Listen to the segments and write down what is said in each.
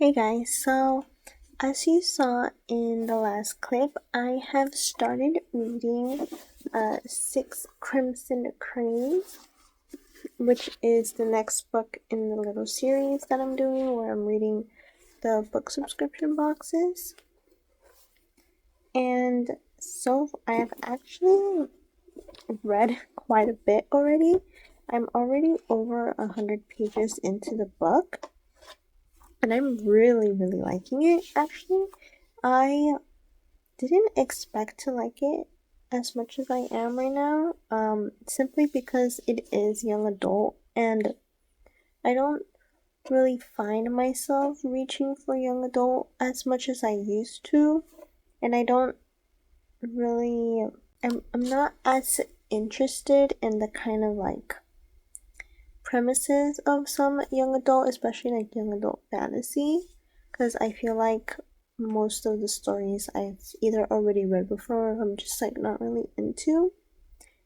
Hey guys, so as you saw in the last clip, I have started reading Six Crimson Cranes, which is the next book in the little series that I'm doing where I'm reading the book subscription boxes. And so I have actually read quite a bit already. I'm already over 100 pages into the book. And I'm really liking it, actually. I didn't expect to like it as much as I am right now, simply because it is young adult, and I don't really find myself reaching for young adult as much as I used to, and I don't really, I'm not as interested in the kind of like premises of some young adult, especially like young adult fantasy, because I feel like most of the stories I've either already read before or I'm just like not really into.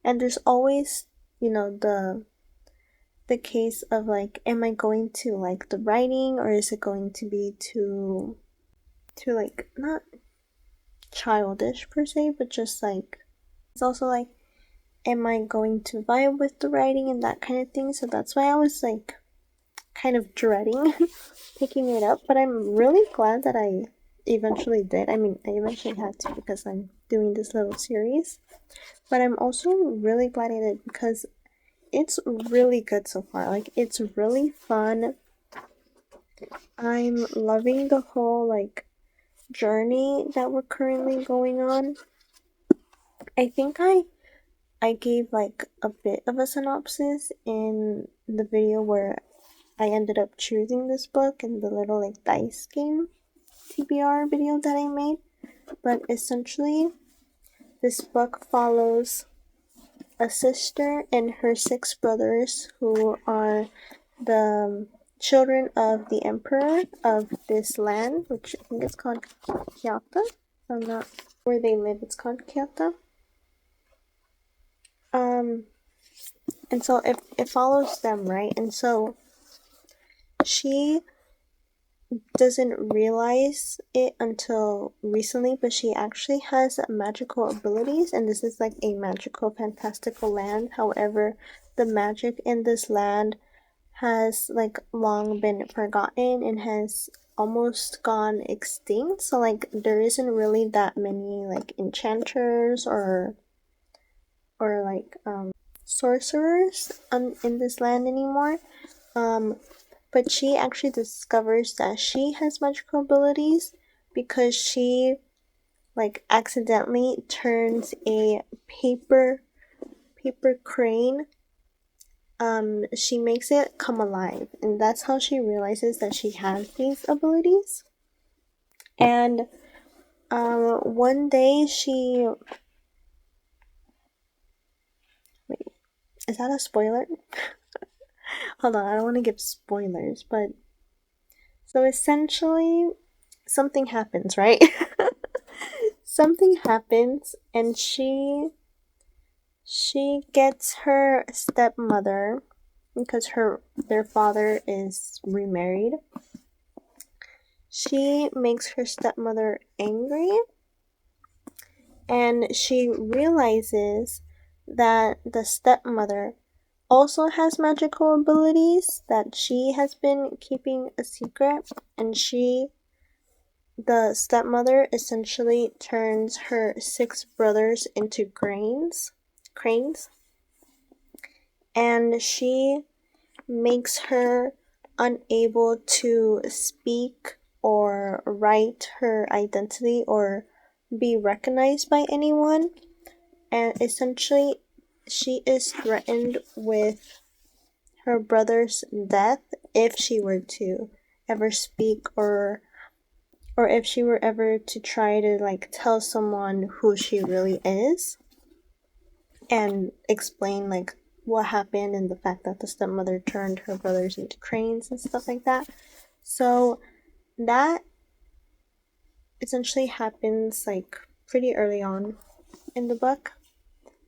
And there's always, the case of like, am I going to like the writing, or is it going to be too like not childish per se, but just like it's also like, am I going to vibe with the writing and that kind of thing. So that's why I was like kind of dreading picking it up, but I'm really glad that I eventually did. I mean, I eventually had to because I'm doing this little series, but I'm also really glad I did because it's really good so far. Like, it's really fun. I'm loving the whole like journey that we're currently going on. I think I gave like a bit of a synopsis in the video where I ended up choosing this book in the little like dice game TBR video that I made. But essentially, this book follows a sister and her 6 brothers who are the children of the emperor of this land, which I think is called Kyoto. I'm not where they live. It's called Kyoto. And so it follows them, right? And so she doesn't realize it until recently, but she actually has magical abilities, and this is like a magical, fantastical land. However, the magic in this land has like long been forgotten and has almost gone extinct. So like there isn't really that many like enchanters or like sorcerers in this land anymore. But she actually discovers that she has magical abilities because she like accidentally turns a paper crane. She makes it come alive, and that's how she realizes that she has these abilities. And one day she wait, is that a spoiler? Hold on, I don't want to give spoilers, but so essentially something happens, right? Something happens, and she gets her stepmother, because their father is remarried. She makes her stepmother angry, and she realizes that the stepmother also has magical abilities that she has been keeping a secret, and the stepmother essentially turns her 6 brothers into cranes, and she makes her unable to speak or write her identity or be recognized by anyone. And essentially, she is threatened with her brother's death if she were to ever speak, or if she were ever to try to like tell someone who she really is and explain like what happened and the fact that the stepmother turned her brothers into cranes and stuff like that. So that essentially happens like pretty early on in the book.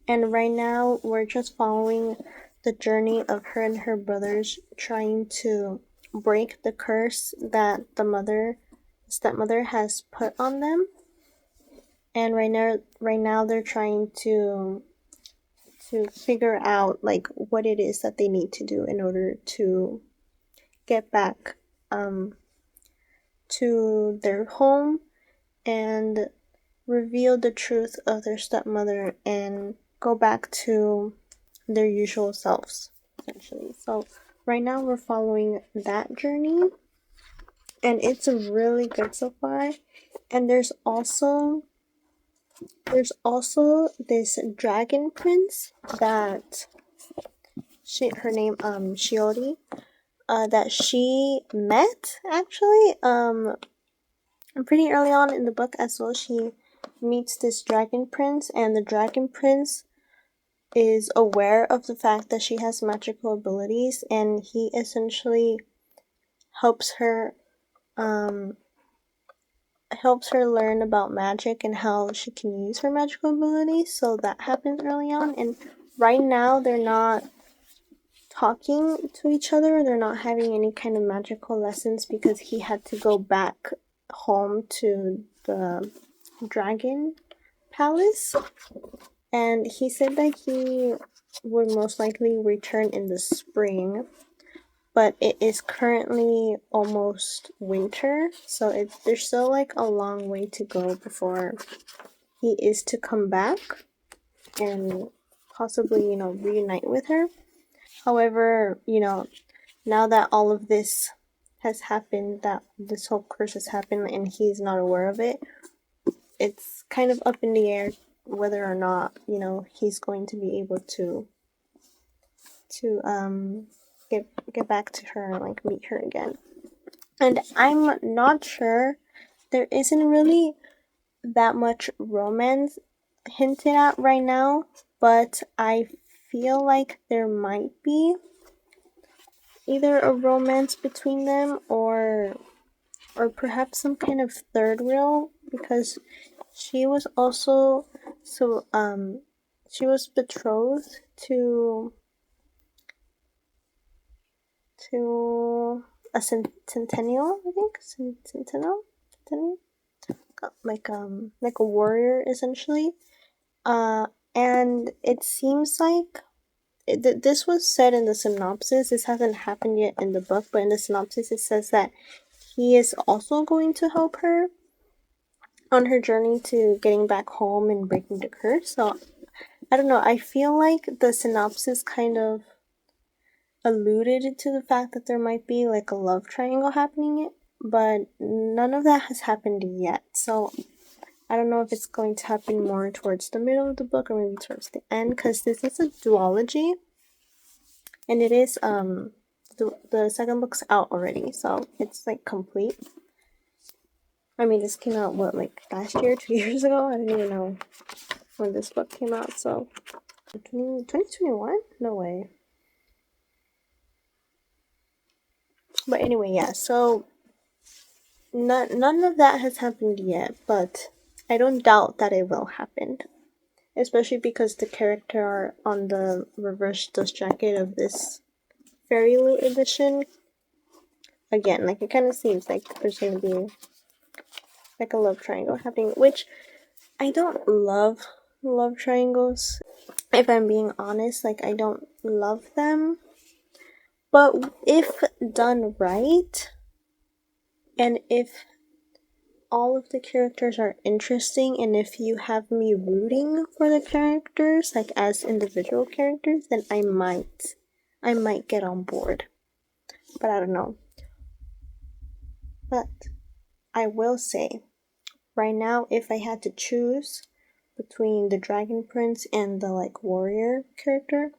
And right now we're just following the journey of her and her brothers trying to break the curse that the stepmother has put on them. And right now they're trying to figure out like what it is that they need to do in order to get back to their home and reveal the truth of their stepmother and go back to their usual selves, essentially. So right now we're following that journey, and it's really good so far. And there's also this dragon prince that her name Shiori, that she met actually pretty early on in the book as well. She meets this dragon prince, and the dragon prince is aware of the fact that she has magical abilities, and he essentially helps her learn about magic and how she can use her magical abilities. So that happens early on, and right now they're not talking to each other. They're not having any kind of magical lessons because he had to go back home to the dragon palace, and he said that he would most likely return in the spring, but it is currently almost winter, so there's still like a long way to go before he is to come back and possibly, reunite with her. However, now that all of this has happened, that this whole curse has happened and he's not aware of it, it's kind of up in the air whether or not, he's going to be able to get back to her and like meet her again. And I'm not sure, there isn't really that much romance hinted at right now, but I feel like there might be either a romance between them or perhaps some kind of third wheel, because she was also she was betrothed to a centennial, I think. Centennial? Like a warrior essentially. And it seems like this was said in the synopsis. This hasn't happened yet in the book, but in the synopsis it says that he is also going to help her on her journey to getting back home and breaking the curse. So I don't know, I feel like the synopsis kind of alluded to the fact that there might be like a love triangle happening, but none of that has happened yet. So I don't know if it's going to happen more towards the middle of the book or maybe towards the end, because this is a duology, and it is the second book's out already, so it's like complete. I mean, this came out like last year, 2 years ago. I don't even know when this book came out. So 2021? No way. But anyway, yeah. So none of that has happened yet, but I don't doubt that it will happen. Especially because the character on the reverse dust jacket of this Fairy Loot edition, again, like it kind of seems like there's going to be like a love triangle happening, which I don't love love triangles. If I'm being honest, like I don't love them. But if done right, and if all of the characters are interesting, and if you have me rooting for the characters, like as individual characters, then I might get on board. But I don't know. But I will say, right now, if I had to choose between the Dragon Prince and the like warrior character,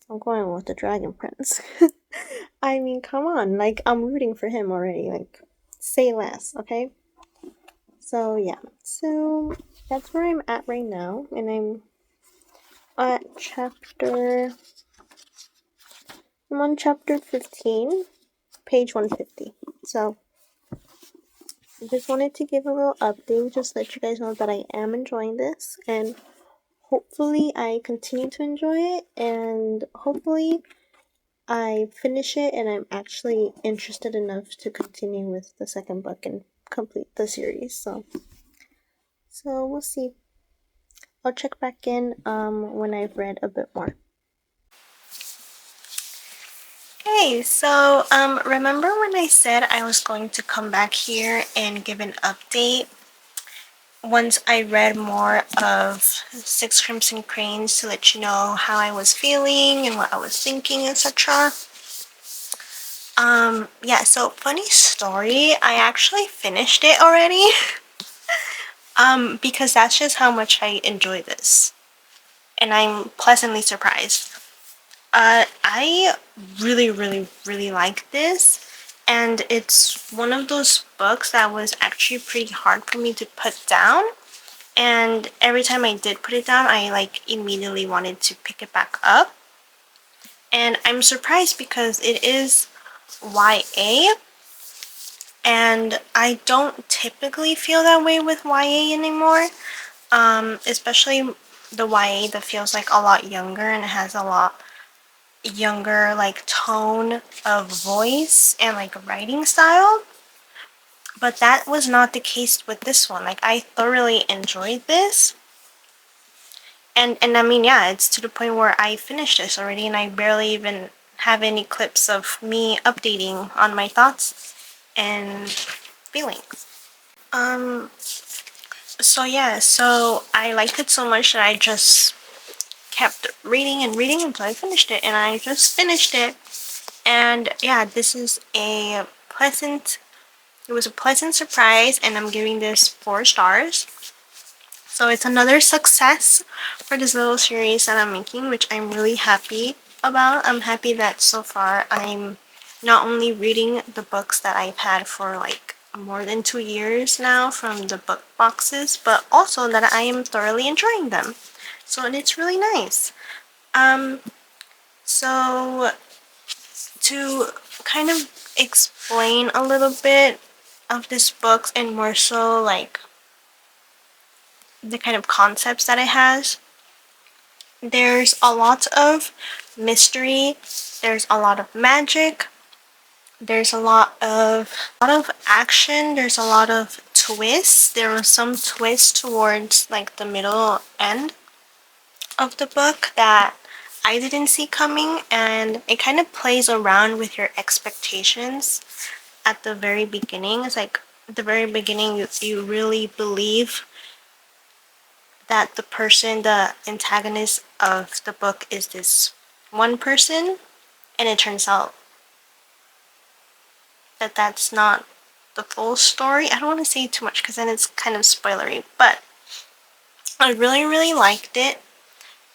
I'm going with the Dragon Prince. I mean, come on, like I'm rooting for him already. Like, say less, okay? So yeah, so that's where I'm at right now, and I'm on chapter 15, page 150. So I just wanted to give a little update, just let you guys know that I am enjoying this, and hopefully I continue to enjoy it, and hopefully I finish it and I'm actually interested enough to continue with the second book and complete the series. So we'll see. I'll check back in when I've read a bit more. Hey, so remember when I said I was going to come back here and give an update once I read more of Six Crimson Cranes to let you know how I was feeling and what I was thinking, etc. Yeah, so funny story, I actually finished it already. Because that's just how much I enjoy this. And I'm pleasantly surprised. I really, really, really like this. And it's one of those books that was actually pretty hard for me to put down. And every time I did put it down, I like immediately wanted to pick it back up. And I'm surprised because it is YA. And I don't typically feel that way with YA anymore. Especially the YA that feels like a lot younger and it has a lot younger like tone of voice and like writing style. But that was not the case with this one. Like I thoroughly enjoyed this. And I mean, yeah, it's to the point where I finished this already and I barely even have any clips of me updating on my thoughts and feelings. So yeah, so I liked it so much that I just kept reading and reading until I finished it, and I just finished it. And yeah, it was a pleasant surprise, and I'm giving this 4 stars. So it's another success for this little series that I'm making, which I'm really happy about. I'm happy that so far I'm not only reading the books that I've had for like more than 2 years now from the book boxes, but also that I am thoroughly enjoying them. So it's really nice. So to kind of explain a little bit of this book and more so like the kind of concepts that it has, there's a lot of mystery, there's a lot of magic, there's a lot of action, there's a lot of twists. There were some twists towards like the middle end of the book that I didn't see coming, and it kind of plays around with your expectations at the very beginning. It's like at the very beginning you really believe that the antagonist of the book is this one person, and it turns out that that's not the full story. I don't want to say too much because then it's kind of spoilery, but I really, really liked it.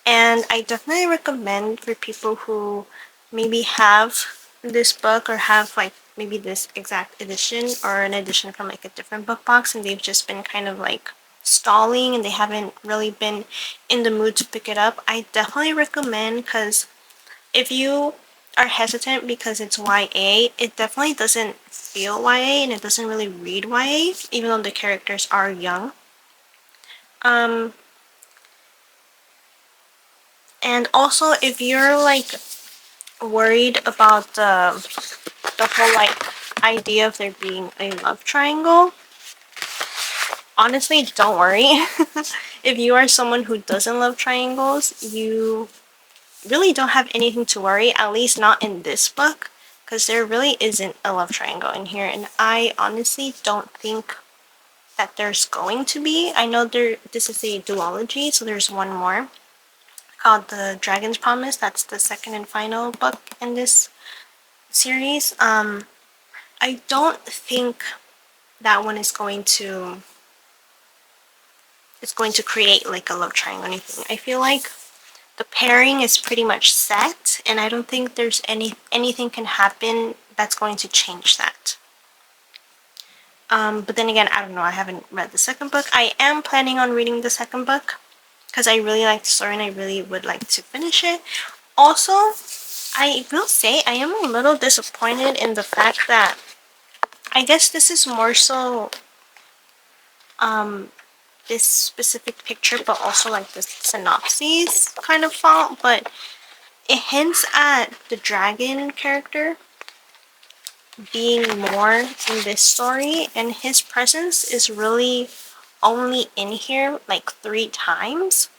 And I definitely recommend for people who maybe have this book or have like maybe this exact edition or an edition from like a different book box and they've just been kind of like stalling and they haven't really been in the mood to pick it up. I definitely recommend, because if you are hesitant because it's YA, it definitely doesn't feel YA and it doesn't really read YA even though the characters are young. And also if you're like worried about the whole like idea of there being a love triangle, honestly don't worry. If you are someone who doesn't love triangles, you really don't have anything to worry, at least not in this book, because there really isn't a love triangle in here, and I honestly don't think that there's going to be. I know this is a duology, so there's one more called The Dragon's Promise. That's the second and final book in this series. I don't think that one is going to create like a love triangle or anything. I feel like the pairing is pretty much set, and I don't think there's anything can happen that's going to change that. But then again, I don't know. I haven't read the second book. I am planning on reading the second book because I really like the story and I really would like to finish it. Also, I will say I am a little disappointed in the fact that I guess this is more so this specific picture, but also like the synopses kind of font, but it hints at the dragon character being more in this story, and his presence is really only in here like 3 times.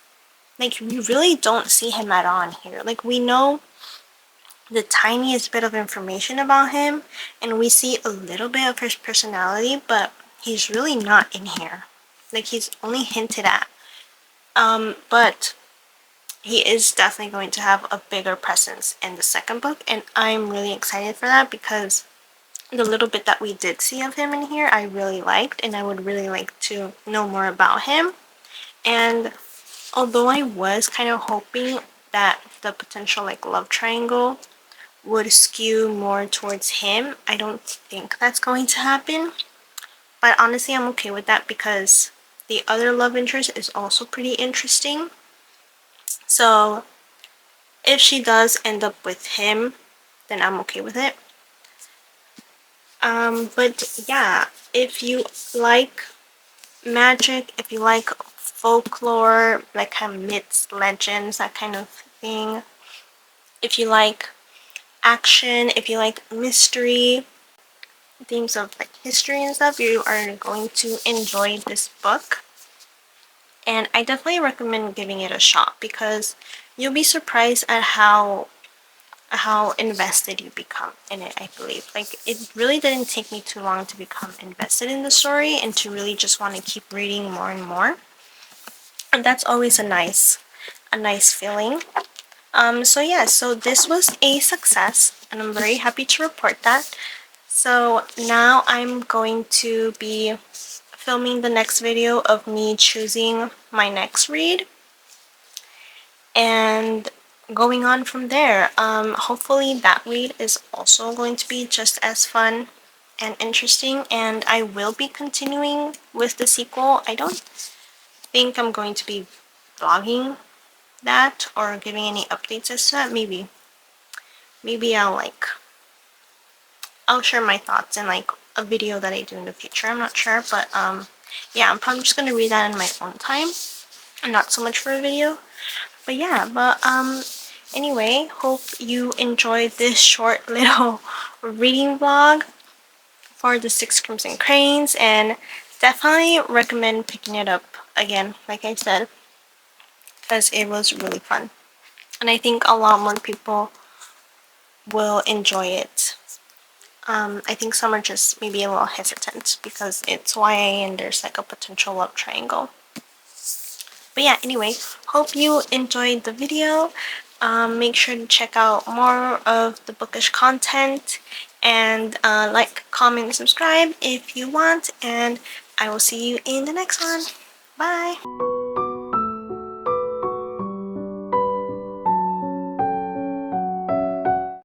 Like, we really don't see him at all in here. Like, we know the tiniest bit of information about him, and we see a little bit of his personality, but he's really not in here. Like, he's only hinted at. But he is definitely going to have a bigger presence in the second book, and I'm really excited for that because the little bit that we did see of him in here I really liked, and I would really like to know more about him. And although I was kind of hoping that the potential like love triangle would skew more towards him, I don't think that's going to happen. But honestly, I'm okay with that because the other love interest is also pretty interesting. So if she does end up with him, then I'm okay with it. But yeah, if you like magic, if you like folklore, like kind of myths, legends, that kind of thing, if you like action, if you like mystery, themes of like history and stuff, you are going to enjoy this book. And I definitely recommend giving it a shot because you'll be surprised at how invested you become in it. I believe like it really didn't take me too long to become invested in the story and to really just want to keep reading more and more, and that's always a nice feeling. So yeah, so this was a success and I'm very happy to report that. So now I'm going to be filming the next video of me choosing my next read and going on from there. Hopefully that read is also going to be just as fun and interesting, and I will be continuing with the sequel. I don't think I'm going to be vlogging that or giving any updates as to that. Maybe I'll share my thoughts in like a video that I do in the future. I'm not sure, but yeah, I'm probably just gonna read that in my own time and not so much for a video. But yeah, anyway, hope you enjoyed this short little reading vlog for the Six Crimson Cranes, and definitely recommend picking it up again, like I said, because it was really fun. And I think a lot more people will enjoy it. I think some are just maybe a little hesitant because it's YA and there's like a potential love triangle. But yeah, anyway, hope you enjoyed the video. Make sure to check out more of the bookish content and like, comment, subscribe if you want, and I will see you in the next one. Bye!